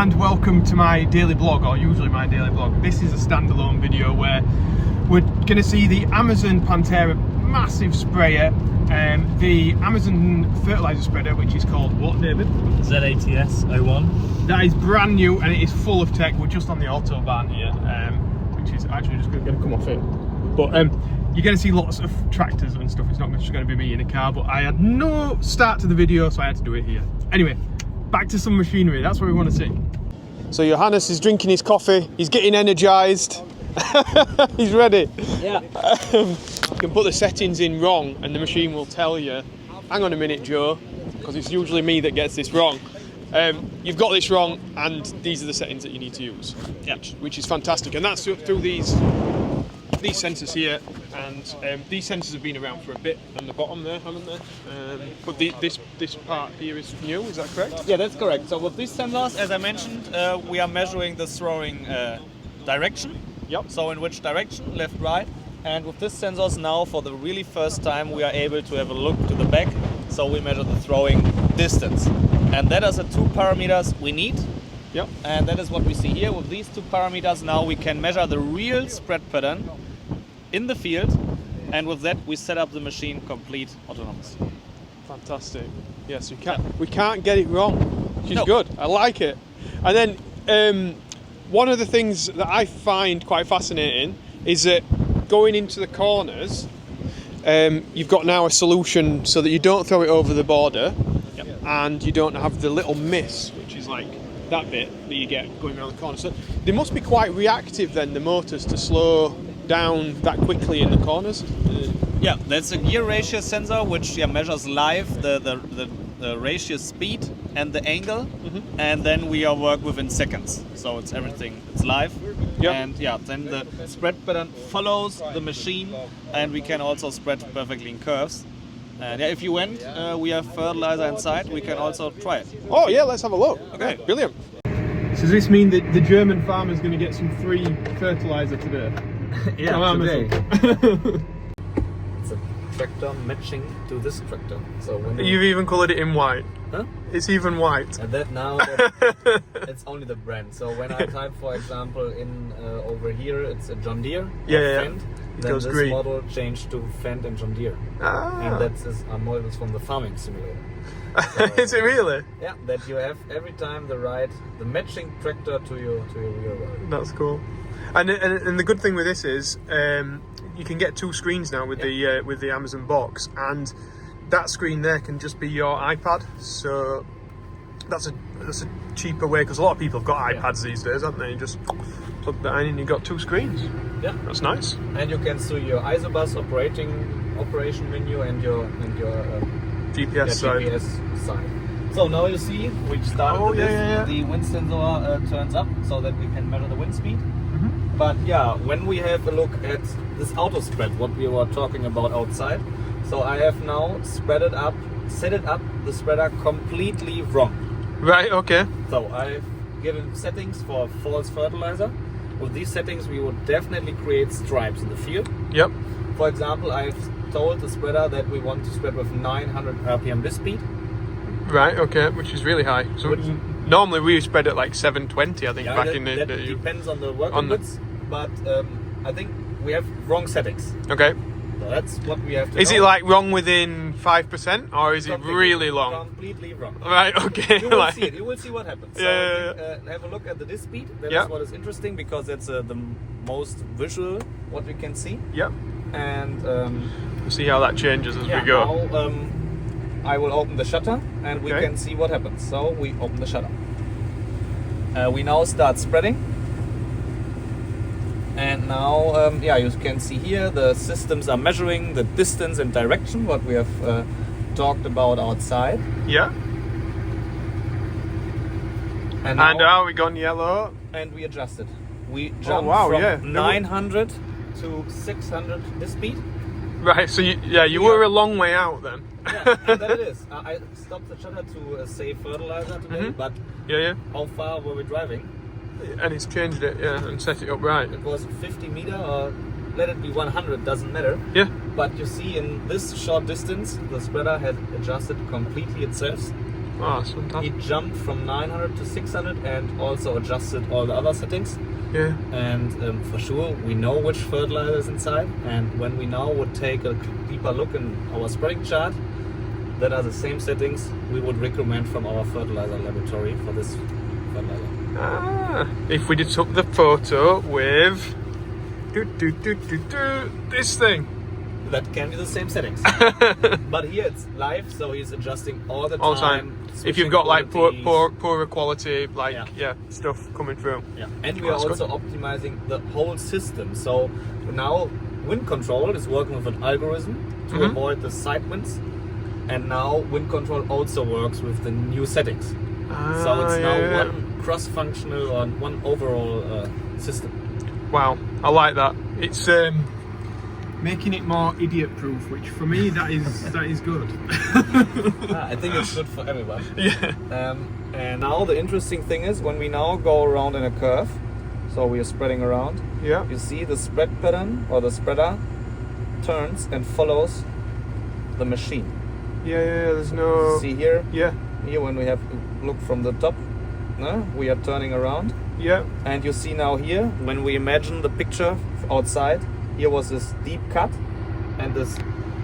and welcome to my daily blog, or usually my daily blog. This is a standalone video where we're going to see the Amazon Pantera massive sprayer, the Amazon fertilizer spreader, which is called what, David? ZATS01. That is brand new and it is full of tech. We're just on the Autobahn here, which is actually just going to come off it. But you're going to see lots of tractors and stuff. It's not just going to be me in a car, but I had no start to the video, so I had to do it here. Anyway, back to some machinery. That's what we want to see. So Johannes is drinking his coffee. He's getting energised. He's ready. Yeah. You can put the settings in wrong and the machine will tell you, hang on a minute, Joe, because it's usually me that gets this wrong. You've got this wrong and these are the settings that you need to use, Yeah. which is fantastic. And that's through these sensors here, and these sensors have been around for a bit on the bottom there, haven't they? But this part here is new, is that correct? Yeah, that's correct. So with these sensors, as I mentioned, we are measuring the throwing direction. Yep. So in which direction, left, right. And with these sensors now, for the really first time, we are able to have a look to the back. So we measure the throwing distance. And that is the two parameters we need. Yep. And that is what we see here. With these two parameters now we can measure the real spread pattern in the field, and with that we set up the machine complete autonomous. Fantastic. Yes, we can't get it wrong, which is No. good. I like it. And then one of the things that I find quite fascinating is that going into the corners, you've got now a solution so that you don't throw it over the border. Yep. And you don't have the little miss, which is like that bit that you get going around the corner. So they must be quite reactive then, the motors, to slow down that quickly in the corners. Yeah, that's a gear ratio sensor which measures live the ratio speed and the angle, and then we are work within seconds. So it's everything, it's live. Yep. And then the spread pattern follows the machine, and we can also spread perfectly in curves. And if you want, we have fertilizer inside, we can also try it. Oh yeah, let's have a look. Okay. Yeah, brilliant. So does this mean that the German farmer's going to get some free fertilizer today? Yeah, From today. Amazon? It's a tractor matching to this tractor. So when You've even coloured it in white. Huh? It's even white. And that now, it's only the brand. So when I type, for example, in over here, it's a John Deere. Yeah. Fendt, It then goes this green. model changed to Fendt and John Deere. And that's a model from the farming simulator. So, Is it really? yeah, that you have every time the matching tractor to your real one. That's cool. And the good thing with this is you can get two screens now with the Amazon box, and that screen there can just be your iPad. So that's a cheaper way, because a lot of people have got iPads these days, haven't they? You just plug that in and you've got two screens. Yeah, That's nice. and you can see your isobus operation menu and your GPS side. GPS side. So now you see we started with this. The wind sensor turns up so that we can measure the wind speed. But yeah, when we have a look at this AutoSpread, what we were talking about outside, so I have now set it up the spreader completely wrong. Right, okay. So I've given settings for false fertilizer. With these settings we would definitely create stripes in the field. Yep. For example, I've told the spreader that we want to spread with 900 RPM disk speed. Right, okay, which is really high. So normally we spread at like 720, I think, Yeah, back that, in the... that depends on the working on the- widths, but I think we have wrong settings. Okay. So that's what we have to Is know. it like wrong within 5%, or is it Completely- really long? Completely wrong. Right, okay. You will Like- see it. You will see what happens. Yeah, I yeah, think, have a look at the disk speed. That Yeah. is what is interesting, because it's the most visual what we can see. Yep. And We'll see how that changes as we go. now I will open the shutter and we Okay. can see what happens. So we open the shutter. We now start spreading. And now, you can see here the systems are measuring the distance and direction, what we have talked about outside. Yeah. And And now, we gone yellow. and we adjust it. We jump wow, from yeah. 900 to 600 this speed. Right, so you were a long way out then. Yeah, and that it is. I stopped the shutter to save fertilizer today, but Yeah. how far were we driving? And it's changed it, yeah, and set it up right. It was 50 meter, or let it be 100, doesn't matter. Yeah. But you see, in this short distance, the spreader has adjusted completely itself. Oh, that's fantastic. He jumped from 900 to 600 and also adjusted all the other settings. Yeah. And for sure, we know which fertilizer is inside. And when we now would take a deeper look in our spreading chart, that are the same settings we would recommend from our fertilizer laboratory for this fertilizer. Ah, if we did took the photo with this thing. That can be the same settings. But here it's live, so he's adjusting all the All time. If you've got like qualities. poorer quality, like stuff coming through. Yeah, and we are also optimizing the whole system. So now wind control is working with an algorithm to avoid the side winds, and now wind control also works with the new settings. So it's now one cross-functional or one overall system. Wow, I like that. It's making it more idiot-proof, which for me that is good. I think it's good for everyone. Yeah. And now the interesting thing is when we now go around in a curve, so we are spreading around. Yeah. You see the spread pattern or the spreader turns and follows the machine. Yeah. There's no. See here. Yeah. Here when we have look from the top, we are turning around. Yeah. And you see now here when we imagine the picture outside. Here was this deep cut and this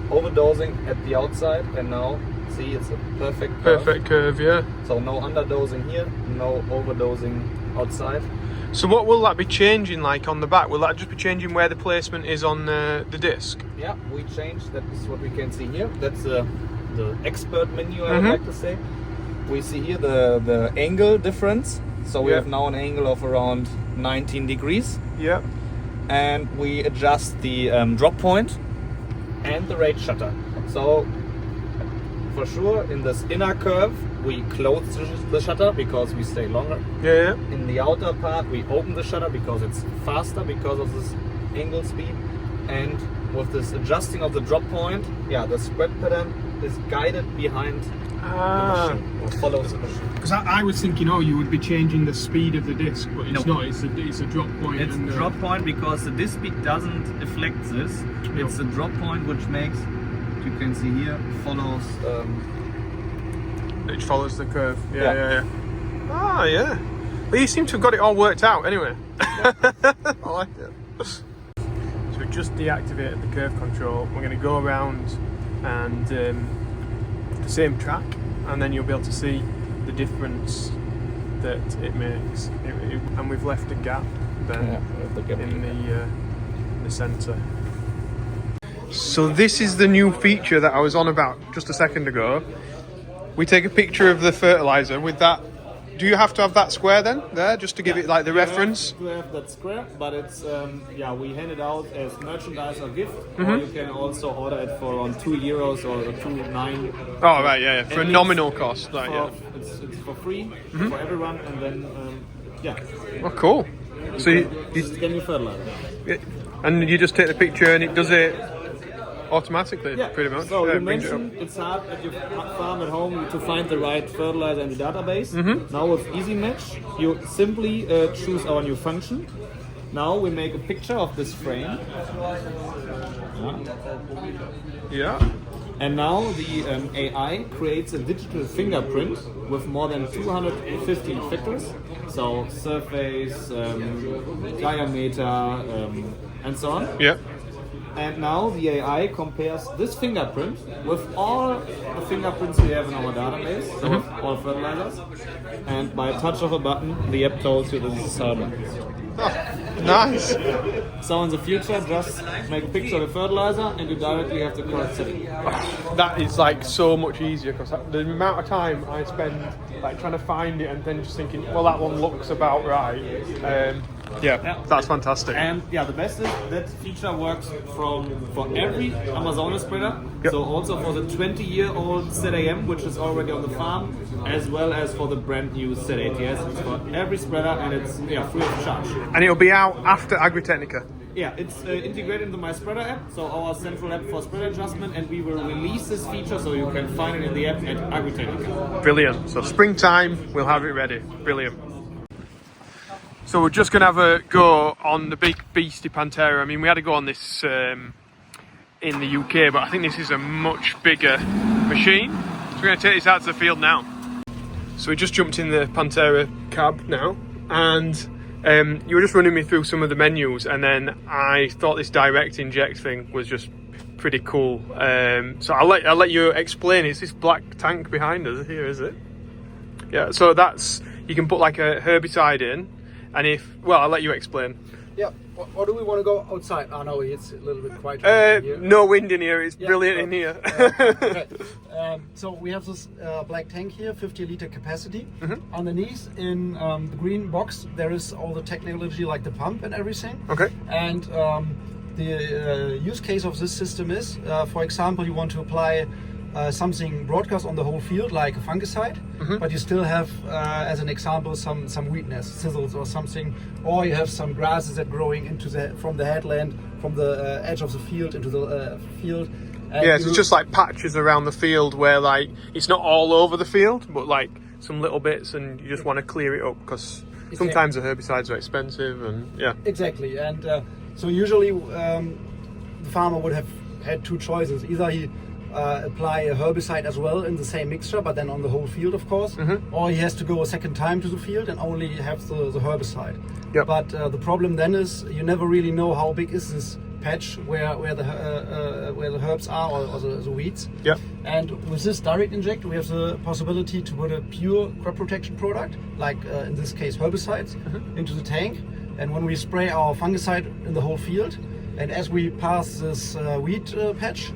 overdosing at the outside, and now see it's a perfect curve, yeah. So no underdosing here, no overdosing outside. So what will that be changing like on the back? Will that just be changing where the placement is on the disc? Yeah, we changed. That is what we can see here. That's the expert menu, I would like to say. We see here the angle difference. So we have now an angle of around 19 degrees. Yeah. And we adjust the drop point and the rate shutter. So for sure in this inner curve we close the shutter because we stay longer. Yeah. In the outer part we open the shutter because it's faster because of this angle speed. And with this adjusting of the drop point, the spread pattern is guided behind the machine, or follows the machine. Because I was thinking, you would be changing the speed of the disc, but it's not. It's a drop point. It's a drop point because the disc speed doesn't deflect this. It's a drop point which makes, you can see here, follows. It follows the curve. Yeah. Ah, yeah. But you seem to have got it all worked out anyway. I like it. So we just deactivated the curve control. We're going to go around and the same track, and then you'll be able to see the difference that it makes. And we've left a gap then in the centre. So this is the new feature that I was on about just a second ago. We take a picture of the fertilizer with that. Do you have to have that square then there just to give it like the reference? You have that square, but it's we hand it out as merchandise or gift, or you can also order it for around €2 or €2.9. Oh right, yeah, for a nominal cost, like it's for free for everyone, and then Oh, cool. So you can you fertilize? And you just take the picture and it does it automatically, pretty much. So you mentioned it's hard at your farm at home to find the right fertilizer in the database. Now with EasyMatch, you simply choose our new function. Now we make a picture of this frame. And now the AI creates a digital fingerprint with more than 250 factors. So surface, diameter, and so on. Yeah. And now the AI compares this fingerprint with all the fingerprints we have in our database, so with all fertilizers. And by a touch of a button, the app tells you this is certain. Oh, nice. So in the future, just make a picture of the fertilizer and you directly have the correct setting. That is like so much easier because the amount of time I spend like trying to find it and then just thinking, well, that one looks about right. That's fantastic. And the best is that feature works for every Amazonas spreader. So also for the 20-year-old ZAM, which is already on the farm, as well as for the brand new Z80S. It's for every spreader and it's free of charge. And it'll be out after Agritechnica. Yeah, it's integrated into my spreader app, so our central app for spread adjustment, and we will release this feature so you can find it in the app at Agritechnica. Brilliant. So springtime, we'll have it ready. Brilliant. So we're just going to have a go on the big beastie Pantera. I mean, we had a go on this in the UK, but I think this is a much bigger machine. So we're going to take this out to the field now. So we just jumped in the Pantera cab now, and you were just running me through some of the menus, and then I thought this direct inject thing was just pretty cool. So I'll let you explain. It's this black tank behind us here, is it? Yeah. So that's, you can put like a herbicide in, and I'll let you explain. Yeah. Or do we want to go outside? Oh no, it's a little bit quiet here. No wind in here. It's brilliant in here. Okay. So we have this black tank here, 50-liter capacity. Underneath in the green box, there is all the technology like the pump and everything. Okay. And the use case of this system is, for example, you want to apply something broadcast on the whole field, like a fungicide, but you still have, as an example, some weakness, thistles or something, or you have some grasses that growing from the headland, from the edge of the field into the field. And yeah, so it's just like patches around the field where like it's not all over the field, but like some little bits, and you just want to clear it up because sometimes the herbicides are expensive, and yeah. Exactly, and so usually the farmer would have had two choices: either he apply a herbicide as well in the same mixture, but then on the whole field, of course, or he has to go a second time to the field and only have the herbicide. Yep. But the problem then is you never really know how big is this patch where the herbs are, or the weeds. Yep. And with this direct inject, we have the possibility to put a pure crop protection product, like in this case herbicides, into the tank. And when we spray our fungicide in the whole field, and as we pass this weed patch,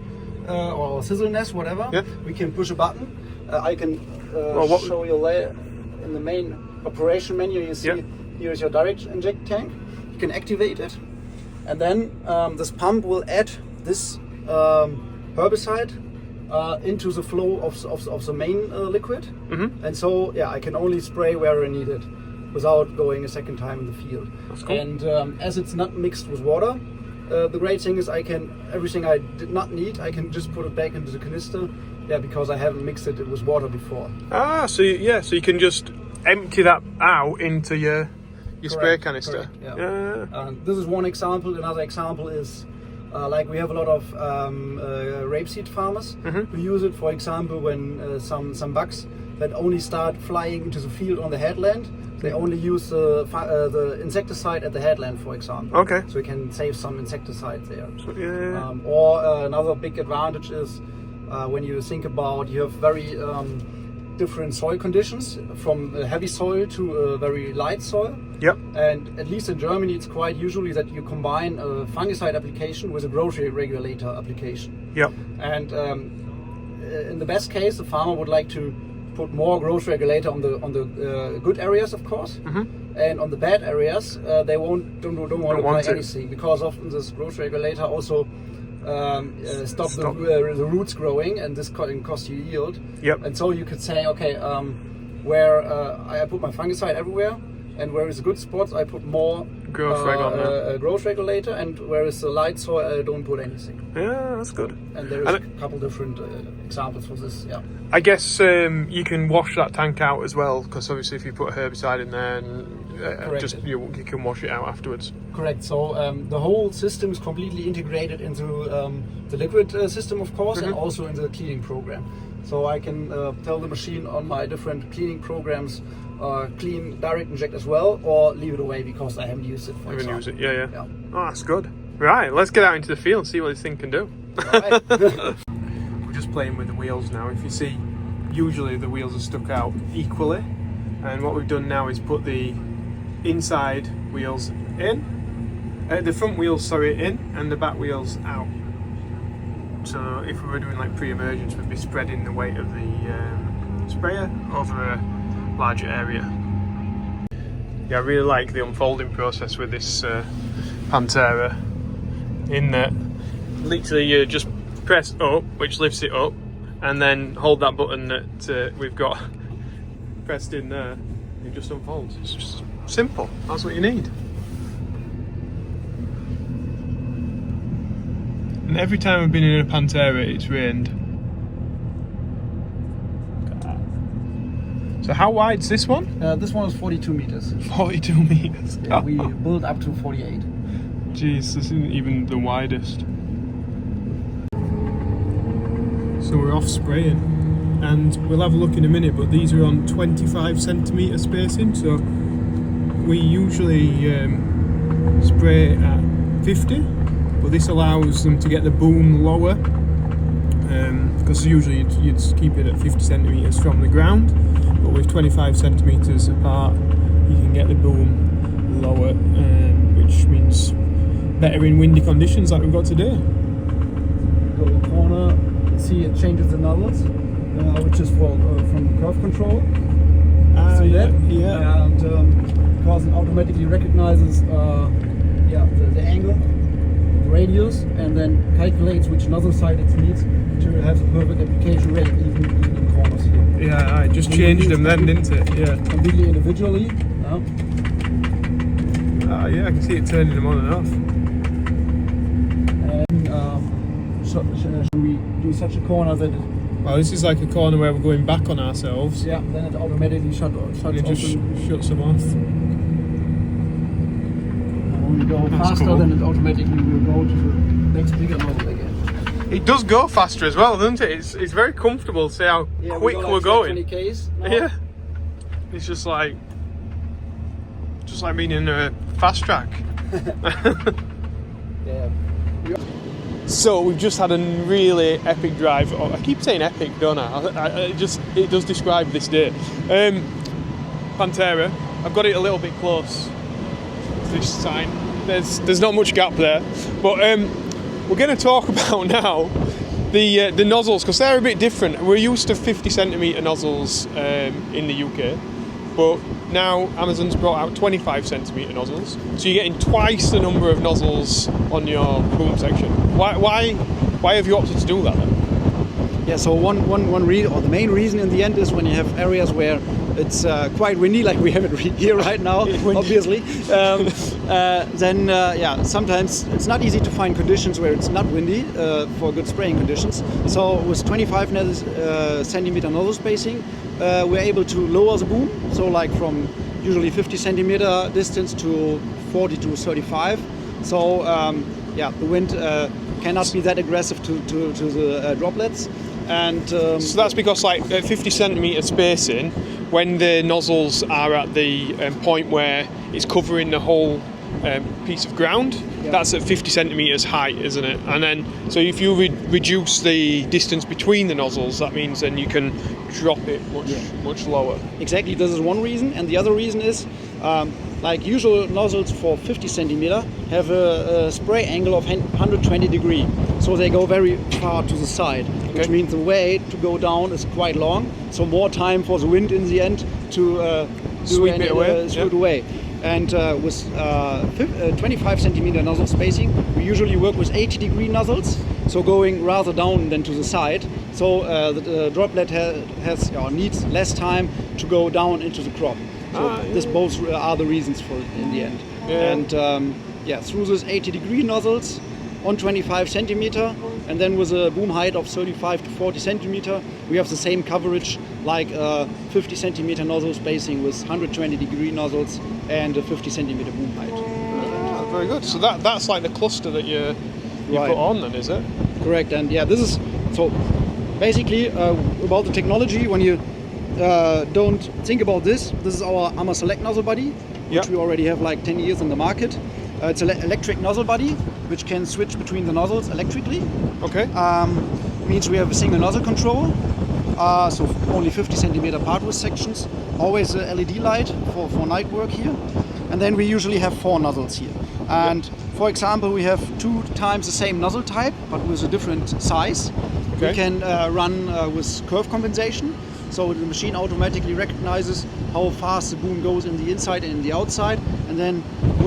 or sizzle nest, whatever, we can push a button. I can show you later in the main operation menu. You see here is your direct inject tank. You can activate it, and then this pump will add this herbicide into the flow of the main liquid. And so I can only spray where I need it without going a second time in the field. That's cool. And as it's not mixed with water, the great thing is everything I did not need, I can just put it back into the canister, because I haven't mixed it with water before. So you can just empty that out into your spray canister. Correct, this is one example. Another example is like we have a lot of rapeseed farmers who use it, for example, when some bugs that only start flying into the field on the headland. They only use the insecticide at the headland, for example. Okay. So we can save some insecticide there. So, or another big advantage is when you think about, you have very different soil conditions, from a heavy soil to a very light soil. Yep. And at least in Germany, it's quite usually that you combine a fungicide application with a growth regulator application. Yep. And in the best case, the farmer would like to put more growth regulator on the good areas, of course, and on the bad areas they don't want to apply anything, because often this growth regulator also stop the roots growing, and this can cost you yield. Yep. And so you could say, okay, where I put my fungicide everywhere, and where is the good spots, I put more growth regulator, and where is the light soil, I don't put anything. Yeah, that's good. And there's a couple different examples for this. Yeah. I guess you can wash that tank out as well, because obviously if you put a herbicide in there, and you can wash it out afterwards. Correct. So the whole system is completely integrated into the liquid system, of course, and also in the cleaning program. So I can tell the machine on my different cleaning programs, clean direct inject as well, or leave it away because I haven't used it. Yeah. Oh, that's good. Right, let's get out into the field and see what this thing can do. Right. We're just playing with the wheels now. If you see, usually the wheels are stuck out equally, and what we've done now is put the inside wheels in, the front wheels, in, and the back wheels out. So if we were doing like pre-emergence, we'd be spreading the weight of the sprayer over a larger area. Yeah, I really like the unfolding process with this Pantera, in that literally you just press up, which lifts it up, and then hold that button that we've got pressed in there, it just unfolds. It's just simple, that's what you need. And every time I've been in a Pantera, it's rained. So how wide's this one? This one is 42 meters. 42 meters. Yeah, we build up to 48. Jeez, this isn't even the widest. So we're off spraying. and we'll have a look in a minute, but these are on 25 centimetre spacing, so we usually spray at 50, but this allows them to get the boom lower, because usually you'd keep it at 50 centimetres from the ground, but with 25 centimetres apart you can get the boom lower, which means better in windy conditions like we've got today. Go to the corner, see it changes the nozzles, which is from curve control. See that? Yeah. And because it automatically recognizes the angle, the radius, and then calculates which nozzle side it needs to have the perfect application rate, even in corners here. Yeah, I just changed them then, didn't it? Yeah. Completely individually. Yeah, I can see it turning them on and off. And should we do such a corner that it, Well, this is like a corner where we're going back on ourselves. yeah, then it automatically shuts off. And it just shuts them off. When we go faster, cool. then it automatically will go to the next bigger nozzle again. It does go faster as well, doesn't it? It's very comfortable to see how quick we're going. 20 Ks now. Yeah. It's just like being in a fast track. Yeah. So we've just had a really epic drive. I keep saying epic, don't I? It does describe this day. Pantera. I've got it a little bit close to this sign. There's not much gap there, but we're going to talk about now the nozzles, because they're a bit different. We're used to 50 centimetre nozzles in the UK, but now Amazon's brought out 25 centimetre nozzles, so you're getting twice the number of nozzles on your boom section. Why have you opted to do that then? Yeah, so one reason, or the main reason in the end, is when you have areas where it's quite windy, like we have it here right now, obviously. Then sometimes it's not easy to find conditions where it's not windy for good spraying conditions. So with 25 centimeter nozzle spacing, we're able to lower the boom. So like from usually 50 centimeter distance to 40 to 35. So the wind cannot be that aggressive to the droplets. And so that's because like at 50 centimetre spacing, when the nozzles are at the point where it's covering the whole piece of ground, that's at 50 centimetres height, isn't it? And then, so if you reduce the distance between the nozzles, that means then you can drop it much lower. Exactly, this is one reason. And the other reason is, like usual nozzles for 50 centimeter have a spray angle of 120 degrees. So they go very far to the side, which means the way to go down is quite long. So more time for the wind in the end to sweep it away. And with 25 centimeter nozzle spacing, we usually work with 80 degree nozzles, so going rather down than to the side. So the droplet needs less time to go down into the crop. So this both are the reasons for it in the end. And through this 80 degree nozzles on 25 centimeter, and then with a boom height of 35 to 40 centimeter, we have the same coverage like 50 centimeter nozzle spacing with 120 degree nozzles and a 50 centimeter boom height. Very good. So that's like the cluster that you put on then, is it? Correct. And this is so basically about the technology. When you don't think about this is our AMA Select nozzle body, which we already have like 10 years in the market. It's an electric nozzle body which can switch between the nozzles electrically. Okay. Means we have a single nozzle control, so only 50 centimeter part width sections, always a LED light for night work here, and then we usually have 4 nozzles here. And for example, we have 2 times the same nozzle type but with a different size. Okay. We can run with curve compensation, so the machine automatically recognizes how fast the boom goes in the inside and in the outside, and then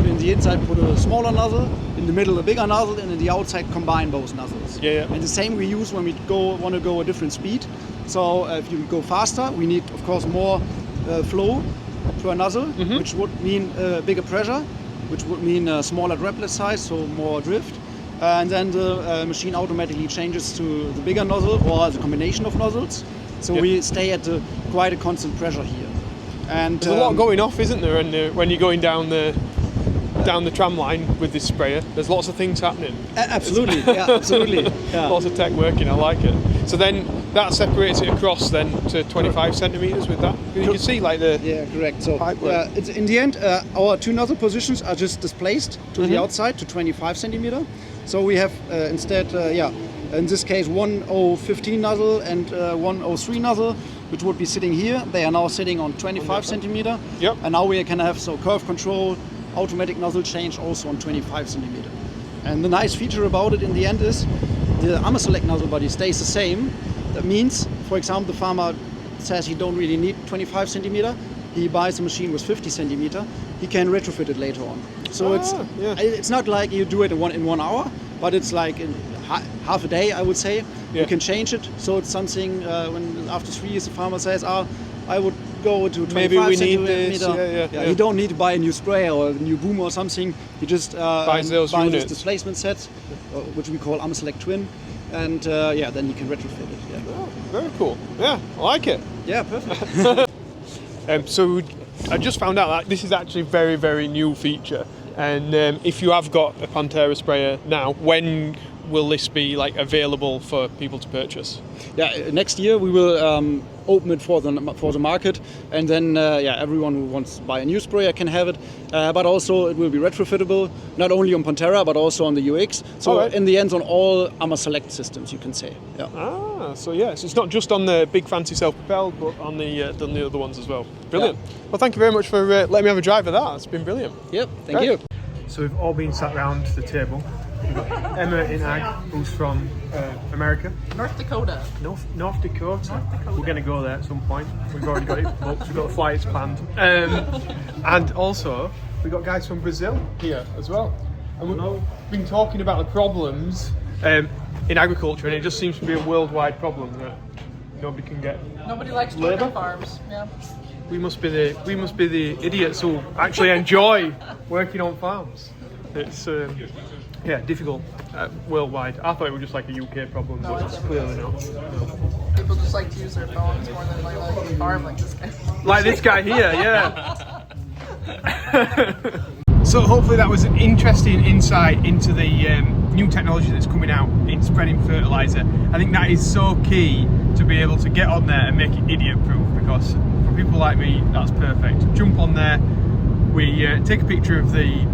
in the inside put a smaller nozzle, in the middle a bigger nozzle, and in the outside combine both nozzles. And the same we use when we want to go a different speed. So if you go faster, we need of course more flow to a nozzle, which would mean bigger pressure, which would mean a smaller droplet size, so more drift. And then the machine automatically changes to the bigger nozzle or the combination of nozzles. So we stay at quite a constant pressure here. And there's a lot going off, isn't there? And when you're going down the tram line with this sprayer, there's lots of things happening. Absolutely, absolutely. Lots of tech working. I like it. So then, that separates it across then to 25 centimeters with that. You can see like the correct. So pipe it's in the end, our two nozzle positions are just displaced to the outside to 25 centimeter. So we have instead, in this case, 1015 nozzle and 103 nozzle, which would be sitting here. They are now sitting on 25 centimeter. Yep. And now we can have curve control, automatic nozzle change also on 25 centimeter. And the nice feature about it in the end is the armor select nozzle body stays the same. That means, for example, the farmer says he don't really need 25 centimeter. He buys a machine with 50 centimeter. He can retrofit it later on. So it's not like you do it in 1 hour, but it's like in half a day, I would say. Yeah. You can change it. So it's something when after 3 years the farmer says, I would go to 25 Maybe we centimeter. need this. Yeah. You don't need to buy a new sprayer or a new boom or something. You just buy this displacement set, which we call armor select twin. And then you can retrofit it. Yeah. Oh, very cool. Yeah, I like it. Yeah, perfect. So I just found out that this is actually a very, very new feature. And if you have got a Pantera sprayer now, when will this be like available for people to purchase? Yeah, next year we will open it for the market, and then everyone who wants to buy a new sprayer can have it. But also it will be retrofittable, not only on Pantera but also on the UX. So in the end, on all Armor Select systems, you can say. Yeah. So it's not just on the big fancy self-propelled, but on the other ones as well. Brilliant. Yeah. Well, thank you very much for letting me have a drive of that. It's been brilliant. Yep. Thank you. So we've all been sat around the table. We've got Emma in Ag, who's from America. North Dakota. North Dakota. We're going to go there at some point. We've already got it booked. We've got flights planned. And also, we've got guys from Brazil here as well. And we've been talking about the problems in agriculture, and it just seems to be a worldwide problem that nobody can get. Nobody likes to work on farms. Yeah. We must be the idiots who actually enjoy working on farms. It's difficult worldwide. I thought it was just like a UK problem, but it's clearly not. People just like to use their phones more than like a farm like this guy. Like this guy here, yeah. So hopefully that was an interesting insight into the new technology that's coming out in spreading fertiliser. I think that is so key to be able to get on there and make it idiot-proof, because for people like me, that's perfect. Jump on there, we take a picture of the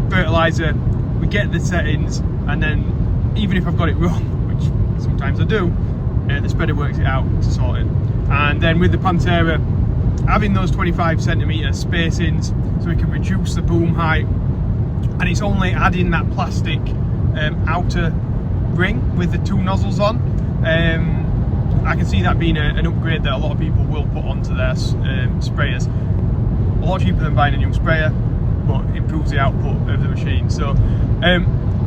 fertiliser, we get the settings, and then even if I've got it wrong, which sometimes I do, the spreader works it out to sort it. And then with the Pantera, having those 25 centimetre spacings so we can reduce the boom height, and it's only adding that plastic outer ring with the two nozzles on. I can see that being an upgrade that a lot of people will put onto their sprayers. A lot cheaper than buying a new sprayer, but improves the output of the machine. So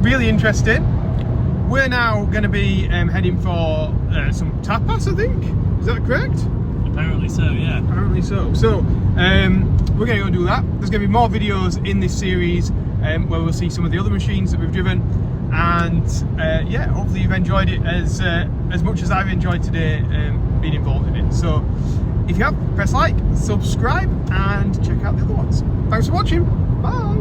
really interesting. We're now going to be heading for some tapas, I think. Is that correct? Apparently so, yeah. Apparently so. So we're going to go do that. There's going to be more videos in this series where we'll see some of the other machines that we've driven. And hopefully you've enjoyed it as much as I've enjoyed today being involved in it. So if you have, press like, subscribe, and check out the other ones. Thanks for watching. Bye.